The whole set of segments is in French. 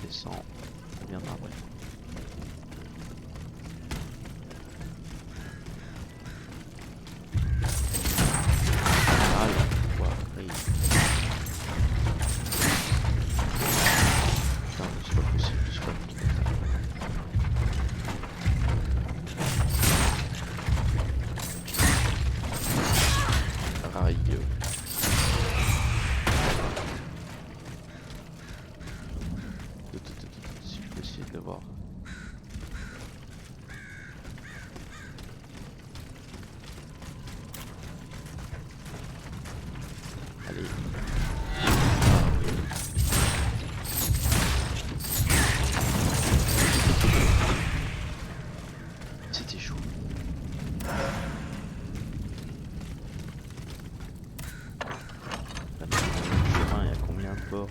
descend, on reviendra après. C'était chaud. Là, dans le chemin, il y a combien de ports?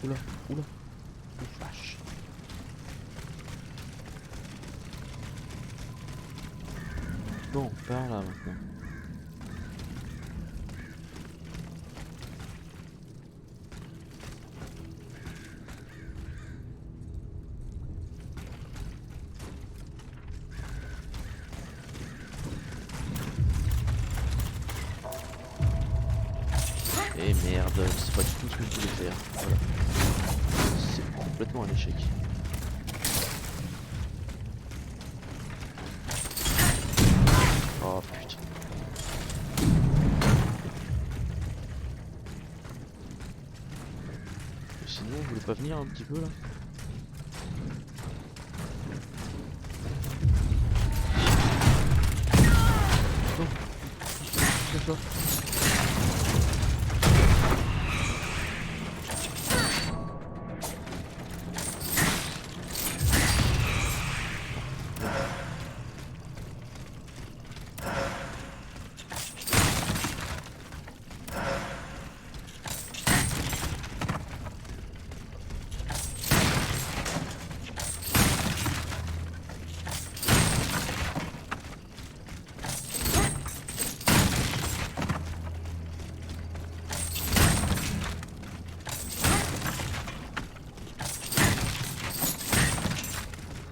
Oula, oula, oh, vache. Bon, par là maintenant. Et merde, c'est pas du tout ce que je voulais faire. Voilà. C'est complètement un échec. Oh putain. Sinon, vous voulez pas venir un petit peu là? Non. D'accord.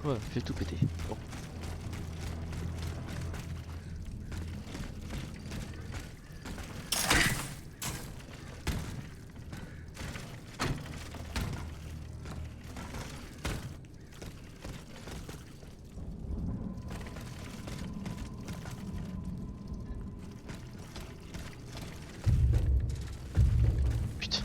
Ouais, fais tout péter. Bon. Putain.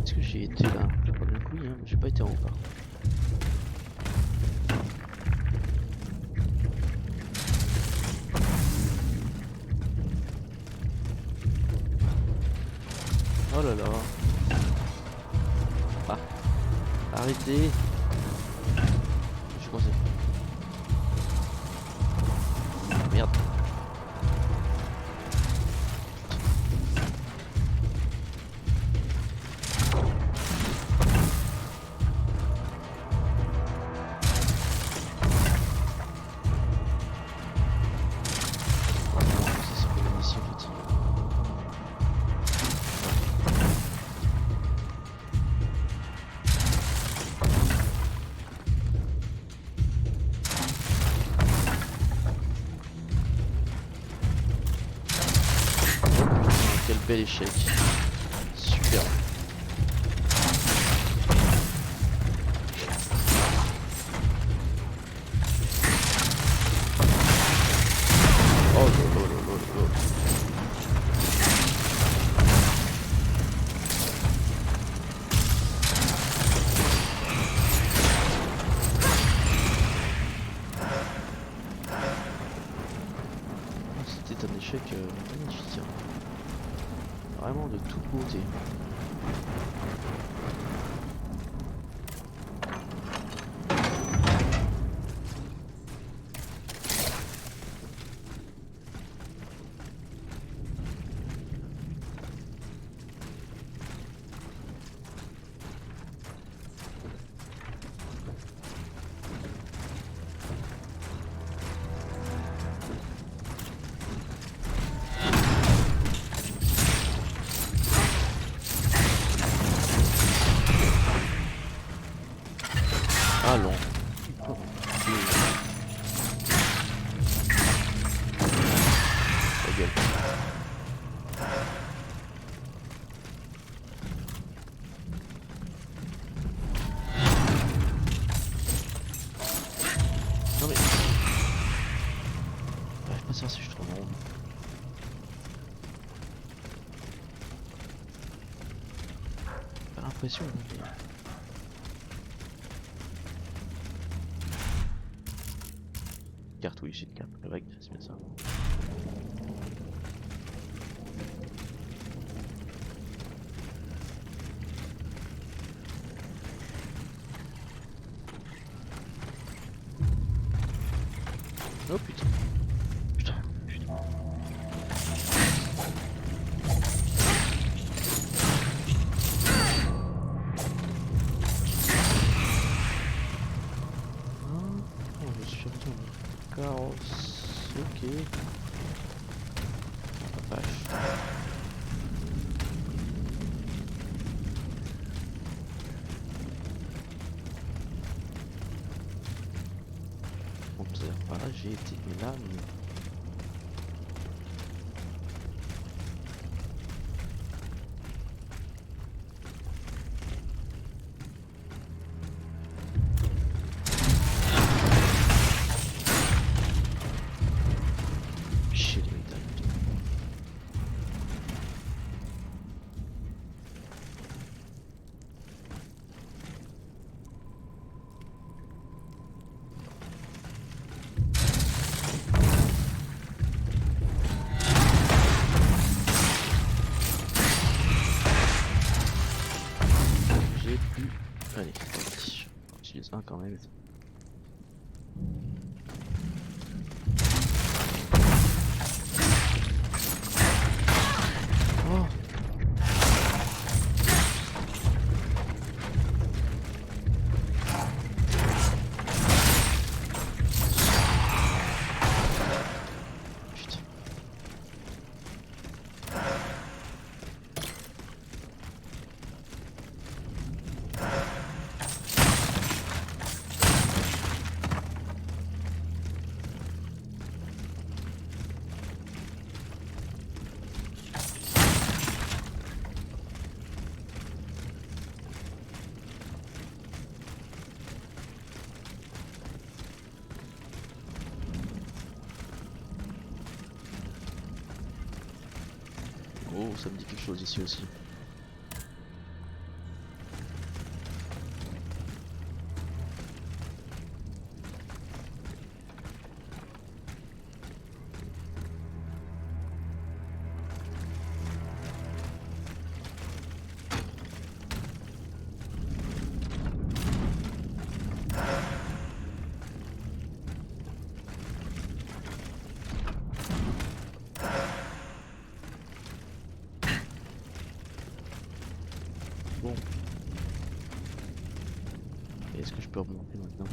Est-ce que j'ai été là? J'ai pas bien couillé, hein, mais j'ai pas été en haut par contre. Oh là là. Ah. Arrêtez. Je suis coincé. Merde. Quel bel échec. super. Oh lolo. C'était un échec magnifique. Hein. Vraiment de toute beauté. Allons. Oh. Ta gueule. Non mais... J'arrive pas à savoir si je tourne en rond. J'ai pas l'impression. Carte, oui, j'ai une carte, correct, c'est bien ça. Oh putain. Putain. Oh, je suis retourné. Carrosse, ok. Oh, vache. Bon, voilà, j'ai été là, mais... Allez, c'est parti. On utilise un quand même. Oh. Putain. Oh, ça me dit quelque chose ici aussi. Bon. Est-ce que je peux remonter maintenant?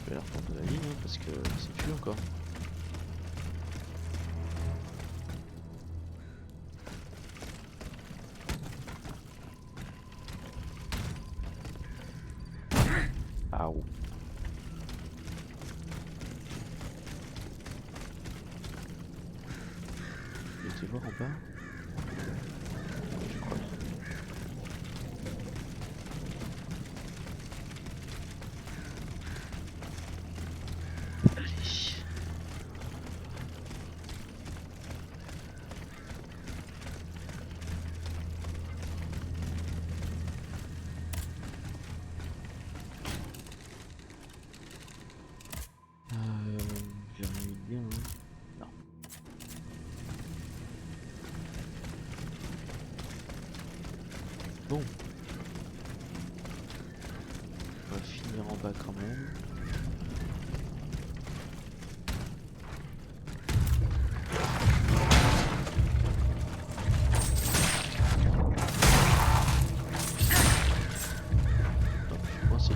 Je vais la reprendre de la ligne hein, parce que c'est plus encore. monter voir en bas. Je crois. Allez. J'ai rien eu de bien, hein. Non. Bon. On va finir en bas quand même. Donc, je suis coincé.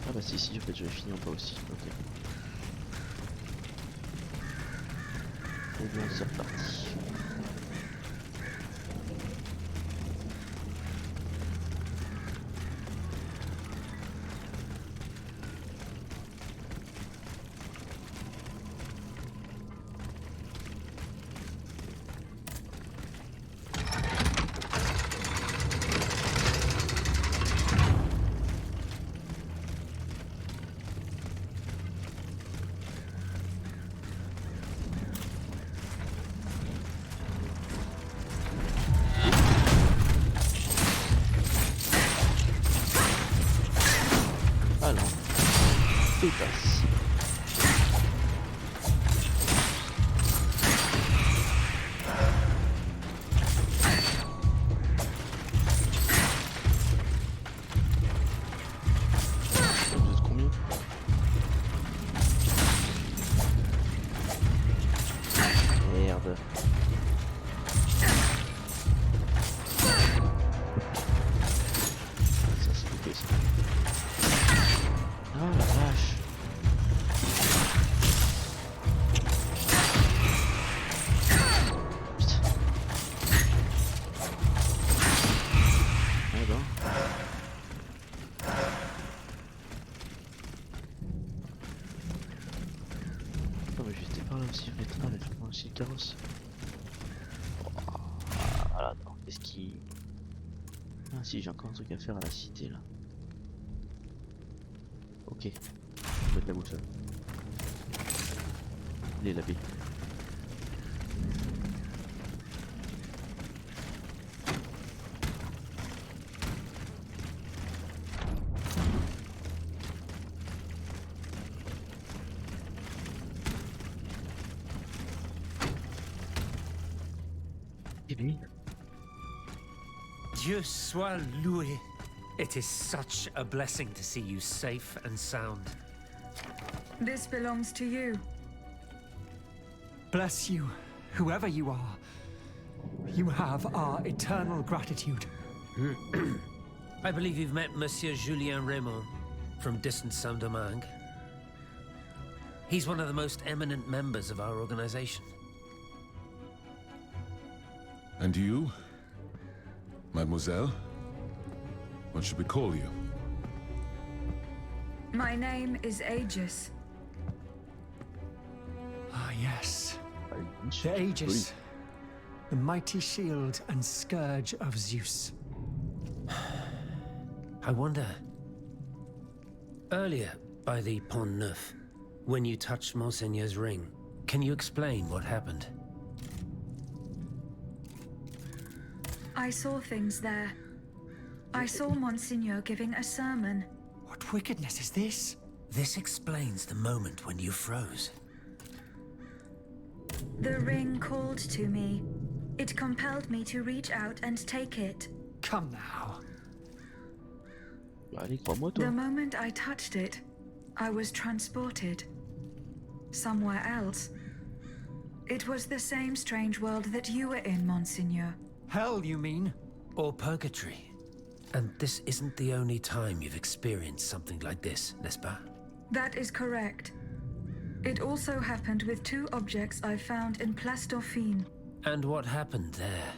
Ah bah si, en fait j'avais fini en bas aussi, ok. Et bien c'est reparti. Alors, pétasse. Vous êtes combien? Merde. Ça c'est loupé ça. Ah la vache. Putain. Ah ben. Non mais j'étais par là aussi en fait. Ah mais je prends aussi le carrosse. Oh, ah là non, qu'est-ce qui... Ah si, j'ai encore un truc à faire à la cité là. Ok, je vais mettre la boussole. Il est lavé. Et bien. Dieu soit loué. It is such a blessing to see you safe and sound. This belongs to you. Bless you, whoever you are. You have our eternal gratitude. I believe you've met Monsieur Julien Raymond from distant Saint-Domingue. He's one of the most eminent members of our organization. And you, mademoiselle? What should we call you? My name is Aegis. Ah, yes. The Aegis. The mighty shield and scourge of Zeus. I wonder... Earlier, by the Pont Neuf, when you touched Monseigneur's ring, can you explain what happened? I saw things there. I saw Monsignor giving a sermon. What wickedness is this? This explains the moment when you froze. The ring called to me. It compelled me to reach out and take it. Come now. Bah, allez, crois-moi toi. The moment I touched it, I was transported. Somewhere else. It was the same strange world that you were in, Monsignor. Hell, you mean? Or purgatory. And this isn't the only time you've experienced something like this, n'est-ce pas? That is correct. It also happened with 2 objects I found in Place Dauphine. And what happened there?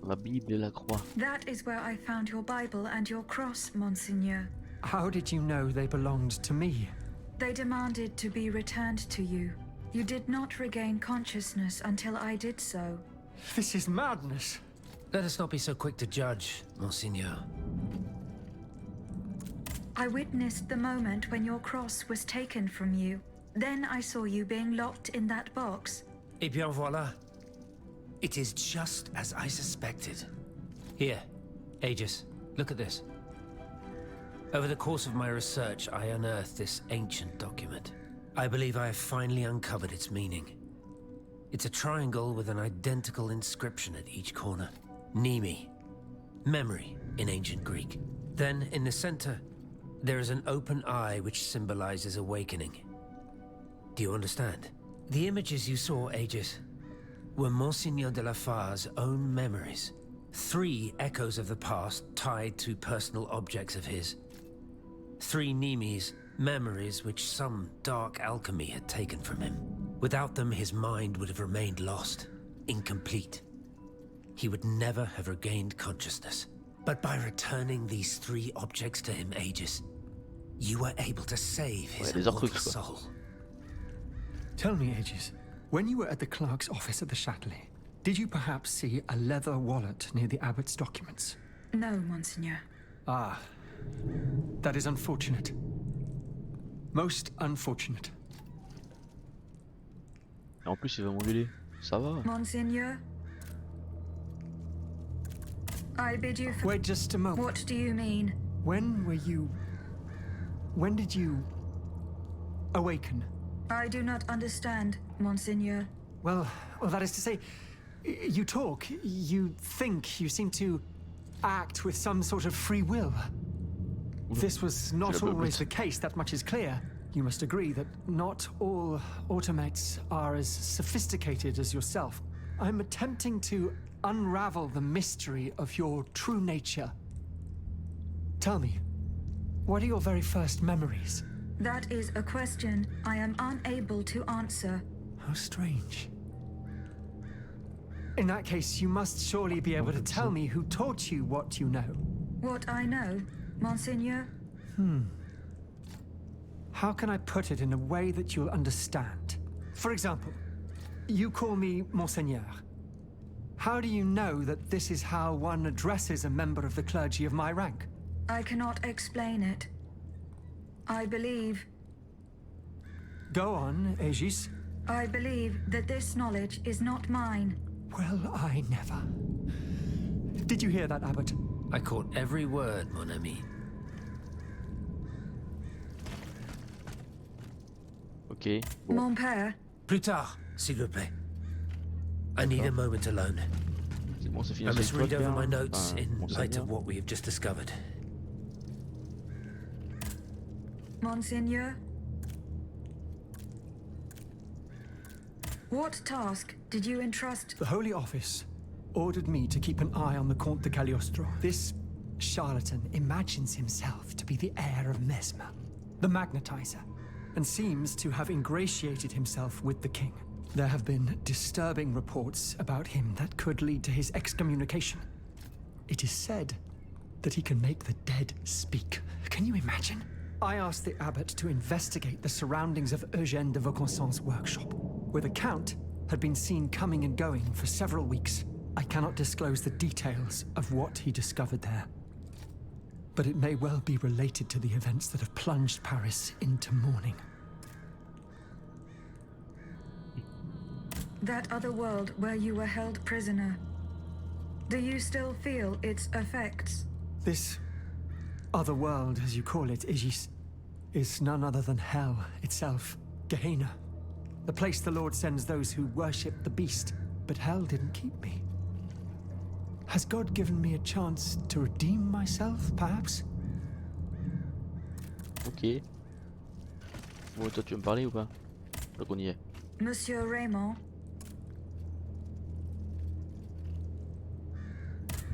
La Bible et la croix. That is where I found your Bible and your cross, Monseigneur. How did you know they belonged to me? They demanded to be returned to you. You did not regain consciousness until I did so. This is madness. Let us not be so quick to judge, Monseigneur. I witnessed the moment when your cross was taken from you. Then I saw you being locked in that box. Eh bien voilà. It is just as I suspected. Here, Aegis, look at this. Over the course of my research, I unearthed this ancient document. I believe I have finally uncovered its meaning. It's a triangle with an identical inscription at each corner. Nemi, memory in ancient Greek. Then, in the center, there is an open eye which symbolizes awakening. Do you understand? The images you saw, Aegis, were Monseigneur de la Far's own memories. 3 echoes of the past tied to personal objects of his. 3 Nemes, memories which some dark alchemy had taken from him. Without them, his mind would have remained lost, incomplete. He would never have regained consciousness. But by returning these 3 objects to him, Aegis, you were able to save his immortal soul. Tell me, Aegis, when you were at the clerk's office at the Châtelet, did you perhaps see a leather wallet near the abbot's documents? No, Monseigneur. Ah, that is unfortunate. Most unfortunate. En plus, il va m'engueuler. Ça va. Monseigneur? I bid you Wait just a moment. What do you mean? When did you awaken? I do not understand, Monseigneur. Well, that is to say, you talk, you think, you seem to act with some sort of free will. This was not always the case, that much is clear. You must agree that not all automates are as sophisticated as yourself. I'm attempting to unravel the mystery of your true nature. Tell me, what are your very first memories? That is a question I am unable to answer. How strange. In that case, you must surely be able to tell me who taught you what you know. What I know, Monseigneur? How can I put it in a way that you'll understand? For example, you call me Monseigneur. How do you know that this is how one addresses a member of the clergy of my rank? I cannot explain it. I believe... Go on, Aegis. I believe that this knowledge is not mine. Well, I never. Did you hear that, Abbot? I caught every word, mon ami. Ok. Bon. Mon père? Plus tard, s'il vous plaît. I need a moment alone. C'est bon, c'est fini. I must cette read époque, over hein. my notes in Monseigneur. light of what we have just discovered. Monseigneur? What task did you entrust? The Holy Office ordered me to keep an eye on the Comte de Cagliostro. This charlatan imagines himself to be the heir of Mesmer, the magnetizer, and seems to have ingratiated himself with the king. There have been disturbing reports about him that could lead to his excommunication. It is said that he can make the dead speak. Can you imagine? I asked the abbot to investigate the surroundings of Eugène de Vaucanson's workshop, where the Count had been seen coming and going for several weeks. I cannot disclose the details of what he discovered there, but it may well be related to the events that have plunged Paris into mourning. That other world where you were held prisoner. Do you still feel its effects? This other world, as you call it, Aegis, is none other than hell itself. Gehenna. The place the Lord sends those who worship the beast. But hell didn't keep me. Has God given me a chance to redeem myself, perhaps? Ok. Bon, toi tu veux me parler ou pas? Donc on y est. Monsieur Raymond?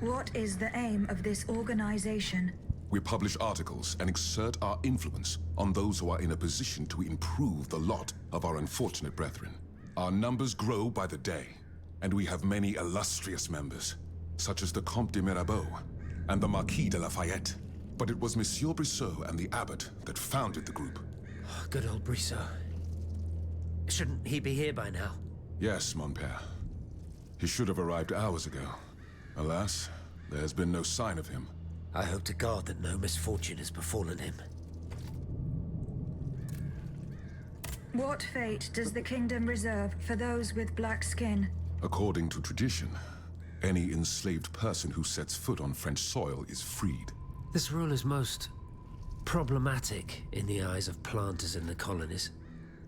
What is the aim of this organization? We publish articles and exert our influence on those who are in a position to improve the lot of our unfortunate brethren. Our numbers grow by the day, and we have many illustrious members, such as the Comte de Mirabeau and the Marquis de Lafayette. But it was Monsieur Brissot and the abbot that founded the group. Good old Brissot. Shouldn't he be here by now? Yes, mon père. He should have arrived hours ago. Alas, there has been no sign of him. I hope to God that no misfortune has befallen him. What fate does the kingdom reserve for those with black skin? According to tradition, any enslaved person who sets foot on French soil is freed. This rule is most problematic in the eyes of planters in the colonies,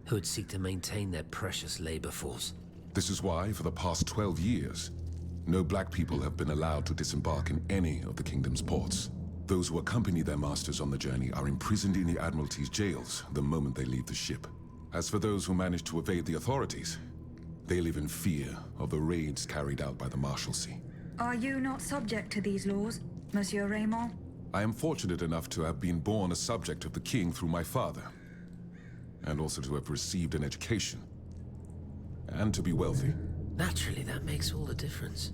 who would seek to maintain their precious labor force. This is why, for the past 12 years, no black people have been allowed to disembark in any of the kingdom's ports. Those who accompany their masters on the journey are imprisoned in the Admiralty's jails the moment they leave the ship. As for those who manage to evade the authorities, they live in fear of the raids carried out by the Marshalsea. Are you not subject to these laws, Monsieur Raymond? I am fortunate enough to have been born a subject of the king through my father, and also to have received an education, and to be wealthy. Naturally, that makes all the difference.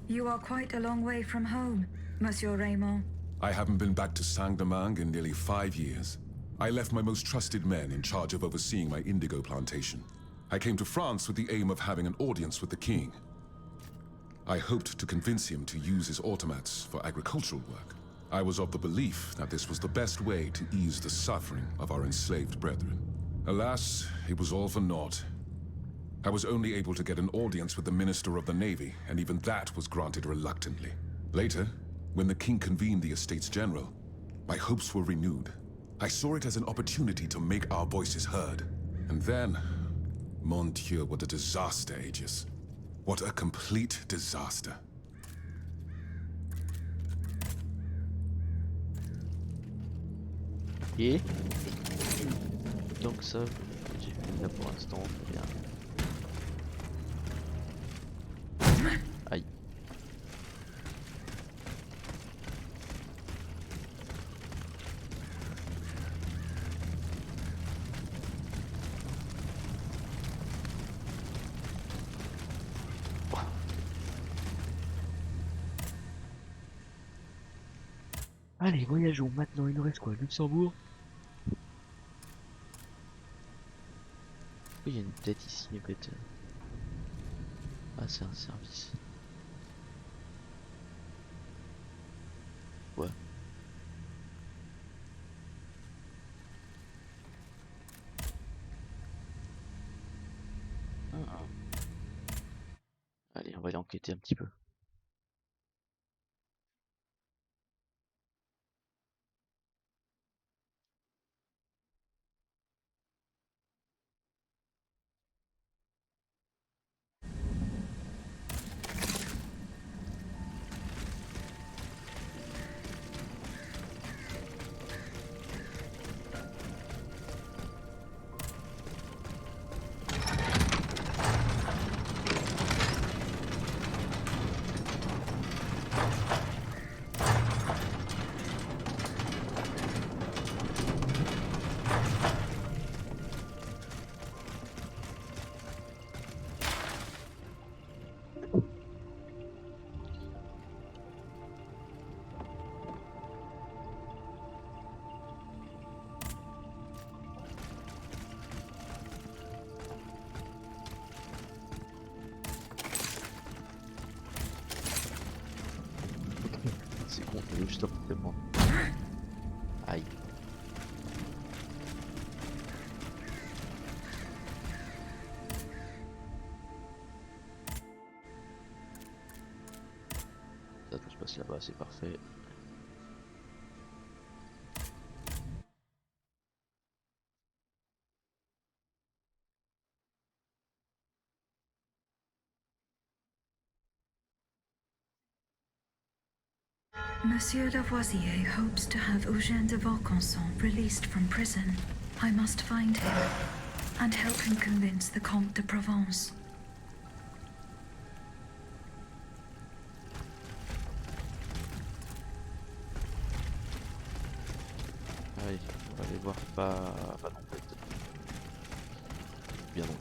You are quite a long way from home, Monsieur Raymond. I haven't been back to Saint-Domingue in nearly 5 years. I left my most trusted men in charge of overseeing my indigo plantation. I came to France with the aim of having an audience with the king. I hoped to convince him to use his automats for agricultural work. I was of the belief that this was the best way to ease the suffering of our enslaved brethren. Alas, it was all for naught. I was only able to get an audience with the Minister of the Navy, and even that was granted reluctantly. Later, when the king convened the Estates General, my hopes were renewed. I saw it as an opportunity to make our voices heard. And then, mon Dieu, what a disaster, Aegis. What a complete disaster. Et donc ça, j'ai fait là pour l'instant, bien. Aïe. Allez, voyageons maintenant. Il nous reste quoi? Luxembourg? Il y a une tête ici, en fait. Ah, c'est un service. Ouais. Ah. Allez, on va aller enquêter un petit peu. C'est con, il est juste après moi. Aïe. Ça, tout se passe là-bas, c'est parfait. Monsieur Lavoisier hopes to have Eugène de Vaucanson released from prison. I must find him and help him convince the Comte de Provence. Allez, on va aller voir. Pas non, peut-être. Bien non.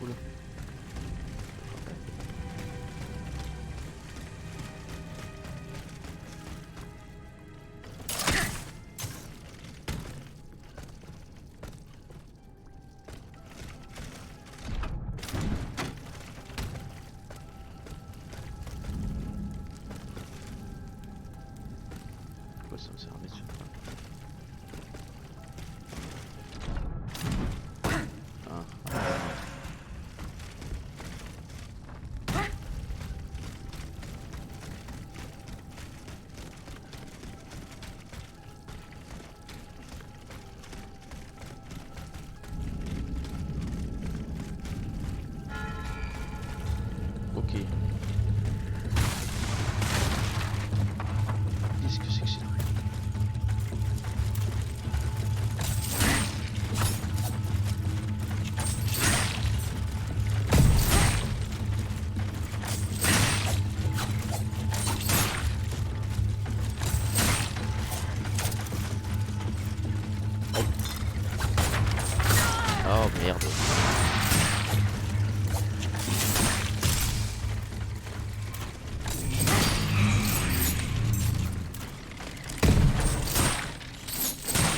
Oula. Quoi ça me sert à mettre sur Ok. Qu'est-ce que c'est que ce truc? Oh merde.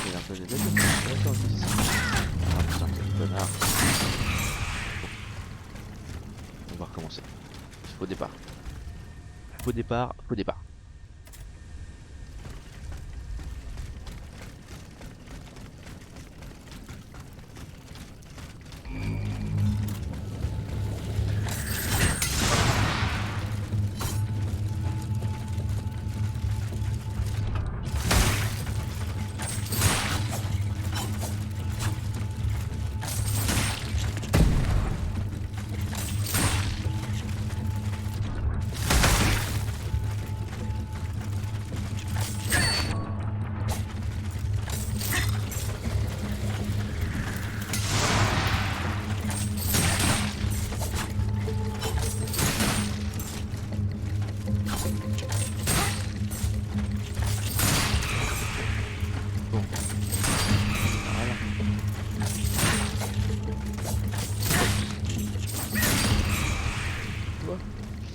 Il a un peu de tête. Attends, c'est ça. Ah putain, quel connard. On va recommencer. Faux départ. Faux départ, faux départ.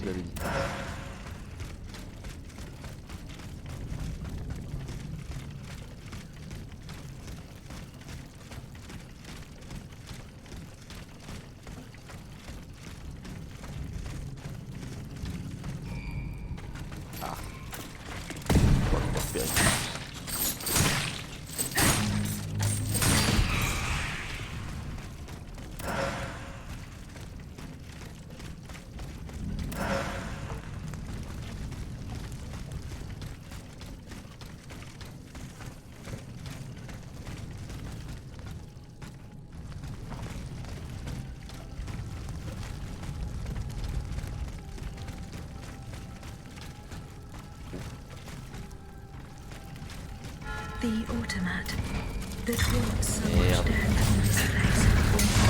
Je l'avais dit. Ah. On va pouvoir récupérer. The automat that wrought so much death on this place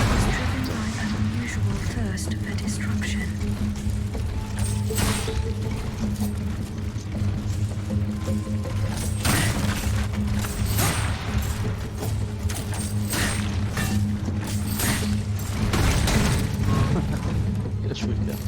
was driven by an unusual thirst for destruction. Là, je peux le faire.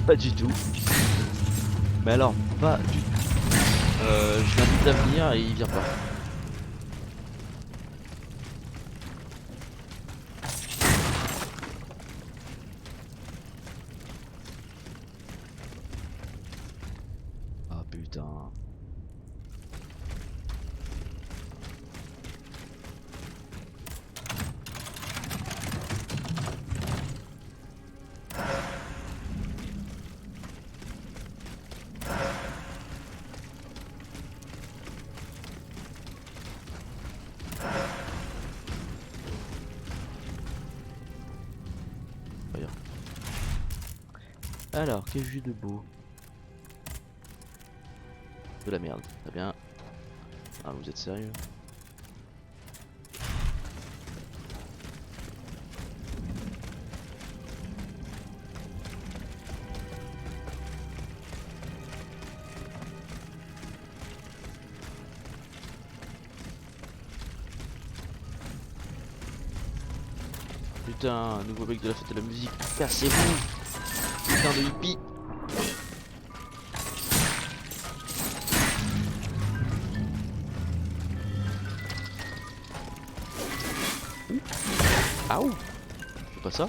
Pas du tout. Mais alors, pas du tout. Je l'invite à venir et il vient pas. Ah putain. Voyons. Alors, qu'ai-je vu de beau? De la merde, très bien. Ah, vous êtes sérieux? Putain, nouveau mec de la fête de la musique, cassez-vous! Putain de hippie! Aouh! C'est pas ça?